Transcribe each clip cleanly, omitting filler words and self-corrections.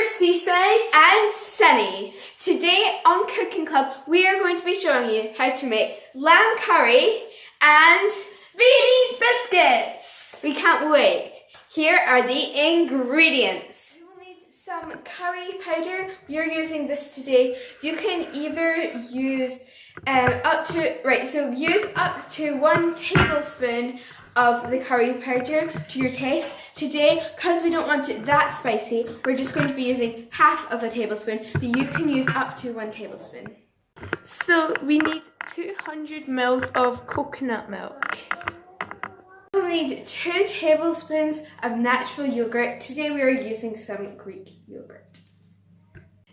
Seaside and Sunny. Today on Cooking Club, we are going to be showing you how to make lamb curry and Viennese biscuits. We can't wait. Here are the ingredients. You will need some curry powder. We're using this today. You can either use use up to 1 tablespoon of the curry powder to your taste. Today, because we don't want it that spicy, we're just going to be using half of a tablespoon, but you can use up to 1 tablespoon. So we need 200 ml of coconut milk. We'll need 2 tablespoons of natural yogurt. Today we are using some Greek yogurt.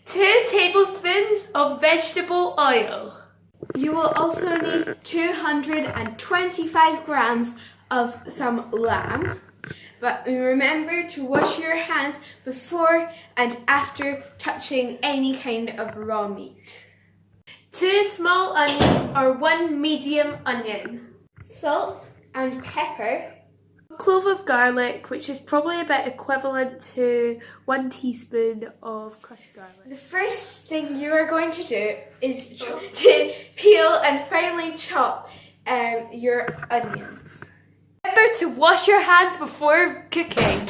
2 tablespoons of vegetable oil. You will also need 225 grams of some lamb. But remember to wash your hands before and after touching any kind of raw meat. 2 small onions or 1 medium onion. Salt and pepper. A clove of garlic, which is probably about equivalent to 1 teaspoon of crushed garlic. The first thing you are going to do is to peel and finely chop your onions. Remember to wash your hands before cooking.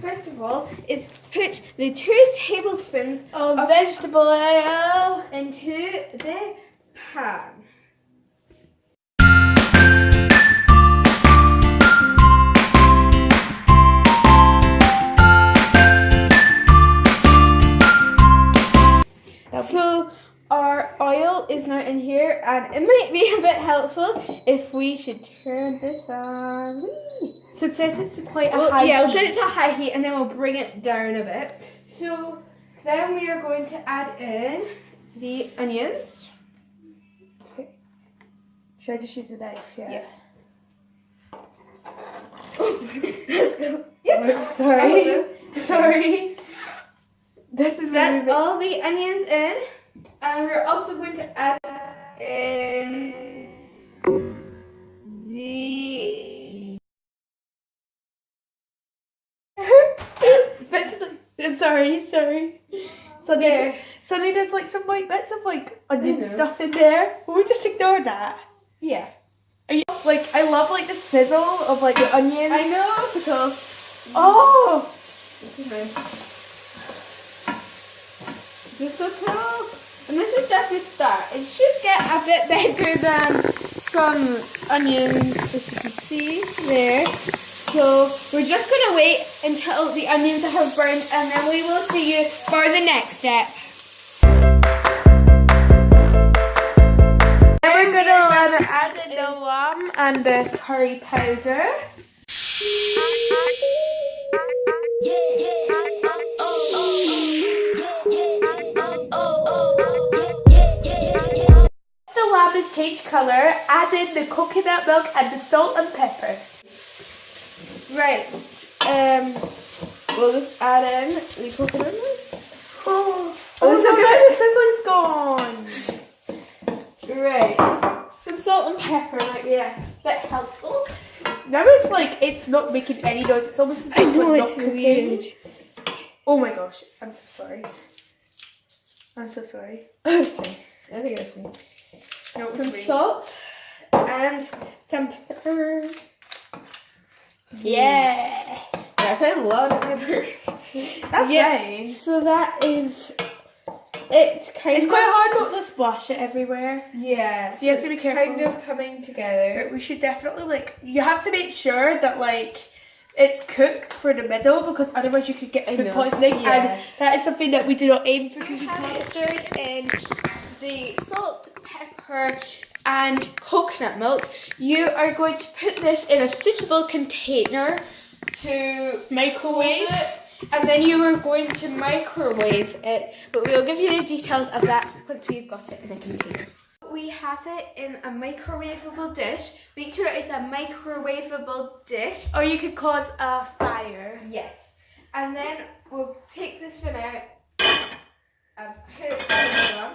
First of all, is put the 2 tablespoons of vegetable oil into the pan. So our oil is now in here, and it might be a bit helpful if we should turn this on. So it says it's quite a high heat. Yeah, we'll set it to a high heat and then we'll bring it down a bit. So then we are going to add in the onions. Okay. Should I just use a knife? Yeah. Let's go. Yeah. Oh, sorry. Sorry. That's all the onions in. And we're also going to add in the... Sorry. Sunny, there's like some like bits of like onion stuff in there. Will we just ignore that? Yeah. Are you like? I love like the sizzle of like the onions. I know. So. Oh. This is nice. This is so cool. And this is just the start. It should get a bit better than some onions, as you can see there. So we're just going to wait until the onions have burned, and then we will see you for the next step. Then we're going to add in the lamb and the curry powder. Once the lamb has changed colour, add in the coconut milk and the salt and pepper. Right, we'll just add in the coconut milk. Oh the sizzling's gone. Right, some salt and pepper might be a bit helpful. Now it's like, it's not making any noise, it's almost as if it's like not cooking. Weird. Oh my gosh, I'm so sorry. I'm so sorry. Oh, sorry. I think that's me. No, Some salt and some pepper. Yeah. I put a lot of pepper. That's nice. So that is it's quite hard not to splash it everywhere. Yeah. So you have to be careful. Kind of coming together. But we should definitely you have to make sure that it's cooked for the middle, because otherwise you could get food poisoning, and that is something that we do not aim for cooking. Stirred in the salt, pepper and coconut milk, you are going to put this in a suitable container to Microwave. hold it, and then you are going to microwave it, but we'll give you the details of that once we've got it in a container. We have it in a microwavable dish. Make sure it's a microwavable dish. Or you could cause a fire. Yes. And then we'll take the spoon out and put it on.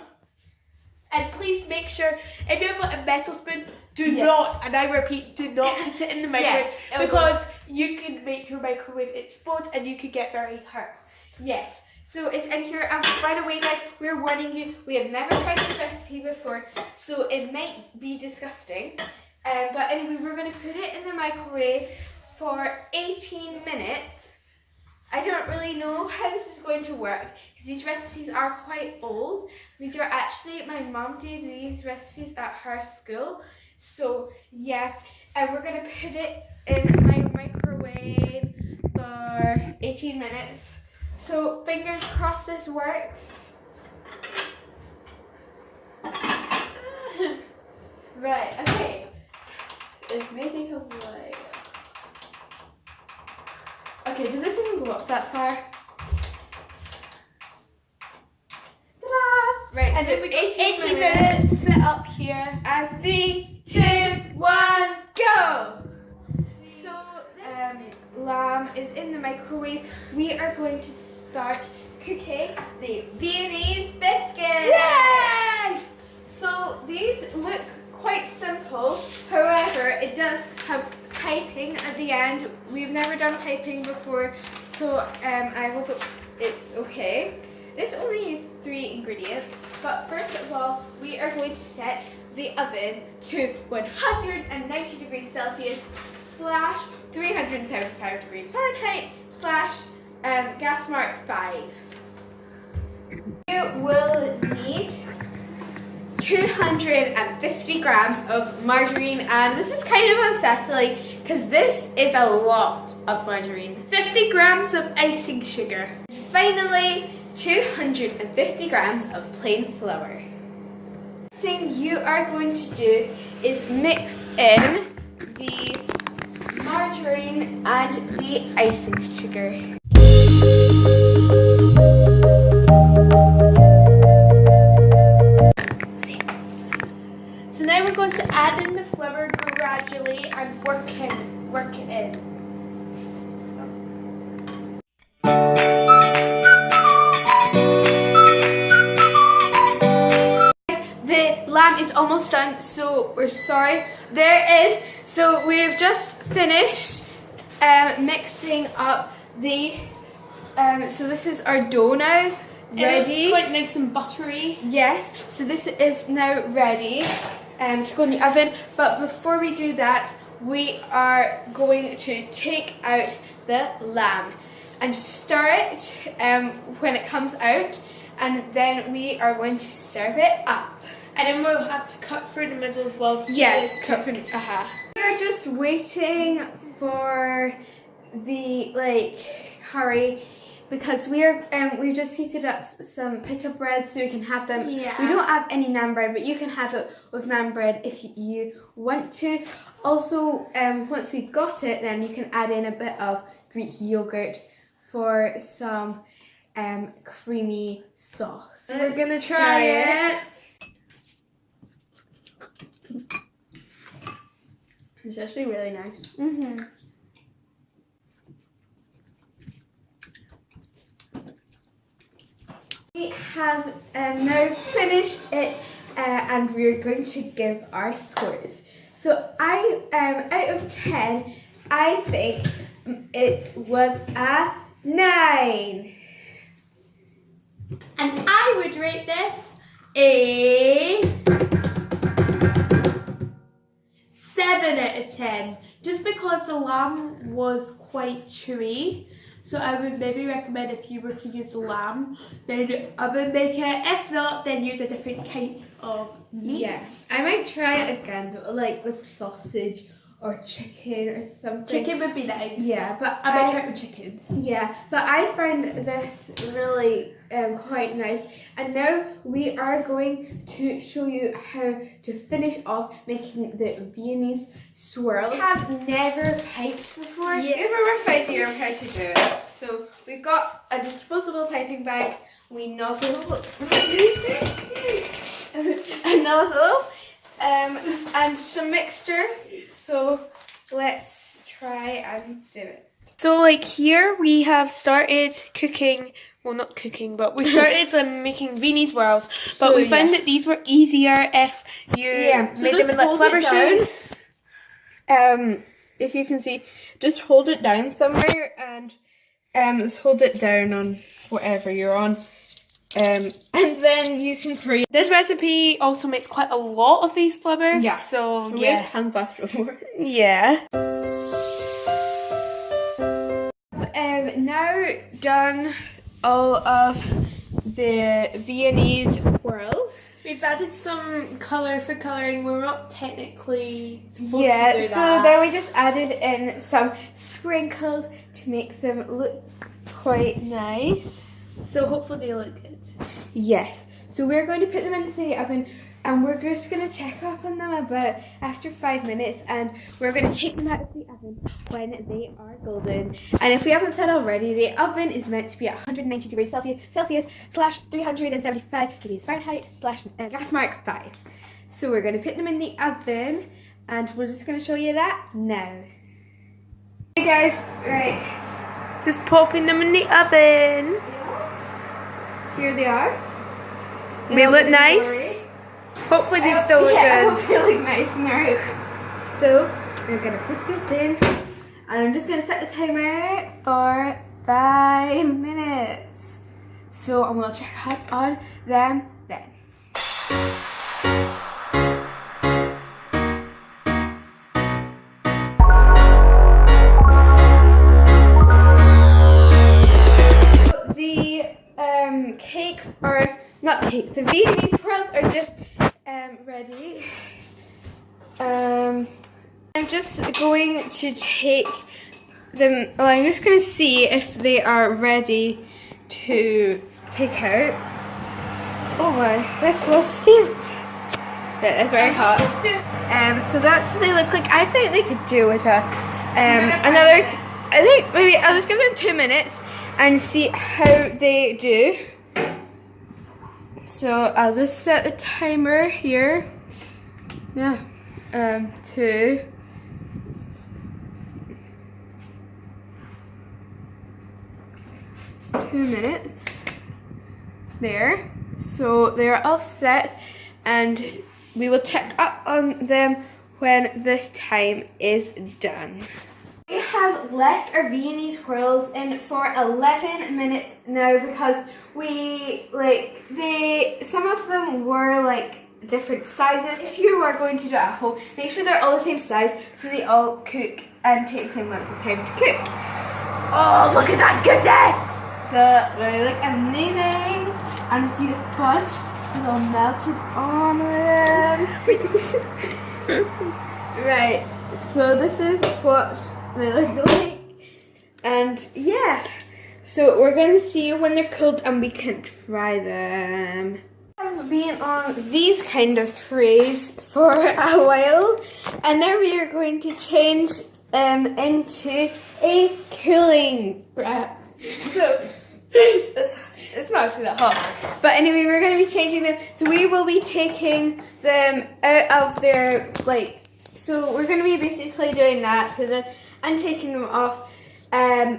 And please make sure, if you have like a metal spoon, do Yes. not, and I repeat, do not put it in the microwave, Yes, it'll because you can make your microwave explode and you could get very hurt. Yes. So it's in here, and by the way guys, we're warning you, we have never tried this recipe before, so it might be disgusting. But anyway, we're going to put it in the microwave for 18 minutes. I don't really know how this is going to work because these recipes are quite old. These are actually, my mum did these recipes at her school. So yeah, and we're going to put it in my microwave for 18 minutes. So fingers crossed this works. Right, okay. This may take a while. Okay, does this even go up that far? Ta-da! Right, And so then we got 18 minutes, sit up here. And 3, 2, 1, go! So this lamb is in the microwave. We are going to start cooking the Viennese biscuits. Yay! So these look quite simple, however it does have piping at the end. We've never done piping before, so I hope it's okay. This only uses 3 ingredients, but first of all we are going to set the oven to 190 degrees Celsius / 375 degrees Fahrenheit / gas mark 5. You will need 250 grams of margarine, and this is kind of unsettling because this is a lot of margarine. 50 grams of icing sugar. Finally, 250 grams of plain flour. The thing you are going to do is mix in the margarine and the icing sugar. So now we're going to add in the flour gradually and work it in. The lamb is almost done, so we're sorry. So we've just finished mixing up the, so this is our dough now, ready. It's quite nice and buttery. Yes, so this is now ready to go in the oven, but before we do that, we are going to take out the lamb and stir it when it comes out, and then we are going to serve it up. And then we'll have to cut through the middle as well to cut from We're just waiting for the curry because we've just heated up some pita bread so we can have them. Yeah. We don't have any naan bread, but you can have it with naan bread if you want to. Also, once we've got it, then you can add in a bit of Greek yogurt for some creamy sauce. We're gonna try it. It's actually really nice. Mm-hmm. We have now finished it and we're going to give our scores. So out of 10, I think it was a 9. And I would rate this a 7 out of 10. Just because the lamb was quite chewy. So I would maybe recommend if you were to use the lamb, then oven bake it. If not, then use a different type of meat. Yes, I might try it again, but with sausage or chicken or something. Chicken would be nice. Yeah, but I might try it with chicken. Yeah, but I find this really quite nice. And now we are going to show you how to finish off making the Viennese swirls. I have never piped before. Yeah. We have a rough idea of how to do it. So we've got a disposable piping bag. We nozzle a nozzle and some mixture. So let's try and do it. So like here we have started cooking, well not cooking, but we started making Viennese swirls, but So, we found that these were easier if you made them in like flubber shoe. If you can see, just hold it down somewhere and just hold it down on whatever you're on. And then you can create. This recipe also makes quite a lot of these flubbers. Yeah. So We have tons left over. Yeah. Now done all of the Viennese swirls. We've added some colour for colouring. We're not technically supposed to do Yeah, that. so then we just added in some sprinkles to make them look quite nice. So hopefully they look good. Yes, so we're going to put them into the oven and we're just going to check up on them about after 5 minutes and we're going to take them out of the oven when they are golden. And if we haven't said already, the oven is meant to be at 190 degrees Celsius slash 375 degrees Fahrenheit slash gas mark 5. So we're going to put them in the oven and we're just going to show you that now. Hey guys, right. Just popping them in the oven. Here they are. They look nice. Hopefully they still look good. Hopefully they look nice and nice. So we're gonna put this in, and I'm just gonna set the timer for 5 minutes. So I'm gonna check up on them then. The cakes are not cakes. The Viennese swirls are just ready. I'm just going to take them. Well, I'm just going to see if they are ready to take out. Oh my, that's lots of steam. Yeah, it's very hot. So that's what they look like. I think they could do with another. I think maybe I'll just give them 2 minutes and see how they do. So I'll just set the timer here. Yeah, to 2 minutes. There. So they're all set, and we will check up on them when the time is done. We have left our Viennese swirls in for 11 minutes now because some of them were like different sizes. If you are going to do it at home, make sure they're all the same size so they all cook and take the same length of time to cook. Oh, look at that goodness! So they look amazing. And see the fudge is all melted on them. Right, so this is what they look like, and yeah, so we're going to see when they're cold and we can try them. I've been on these kind of trays for a while, and now we are going to change them into a cooling wrap. So it's not actually that hot, but anyway, we're going to be changing them. So we will be taking them out of their so we're going to be basically doing that to them and taking them off.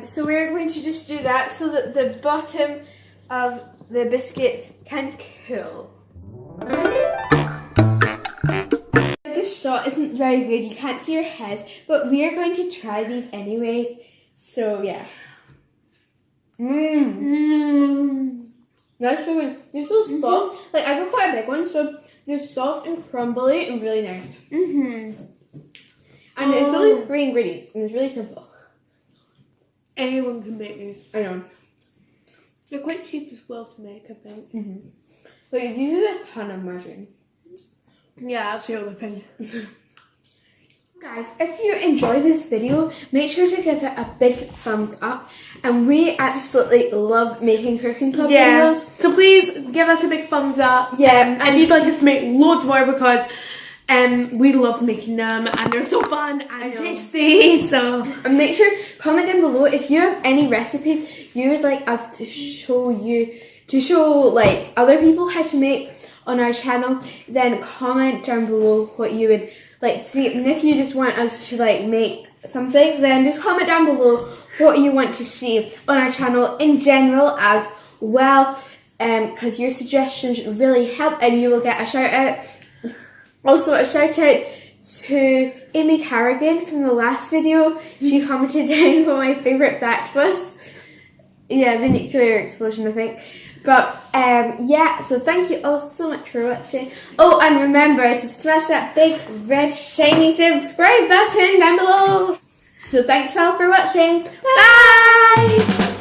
So we're going to just do that so that the bottom of the biscuits can cool. This shot isn't very good, you can't see your heads, but we are going to try these anyways. So yeah. That's so good. They're so soft. Like I got quite a big one, so they're soft and crumbly and really nice. And it's only 3 ingredients, and it's really simple. Anyone can make these. I know. They're quite cheap as well to make, I think. Like it uses a ton of margarine. Yeah, that's the only thing. Guys, if you enjoyed this video, make sure to give it a big thumbs up. And we absolutely love making cooking club videos. So please give us a big thumbs up. Yeah. And if you'd like us to make loads more, because we love making them and they're so fun and tasty. So and make sure comment down below if you have any recipes you would like us to show like other people how to make on our channel. Then comment down below what you would like to see, and if you just want us to like make something, then just comment down below what you want to see on our channel in general as well, because your suggestions really help and you will get a shout out. Also a shout out to Amy Carrigan from the last video. She commented down what my favourite fact was. Yeah, the nuclear explosion, I think. But yeah, so thank you all so much for watching. Oh, and remember to smash that big red shiny subscribe button down below. So thanks all for watching. Bye!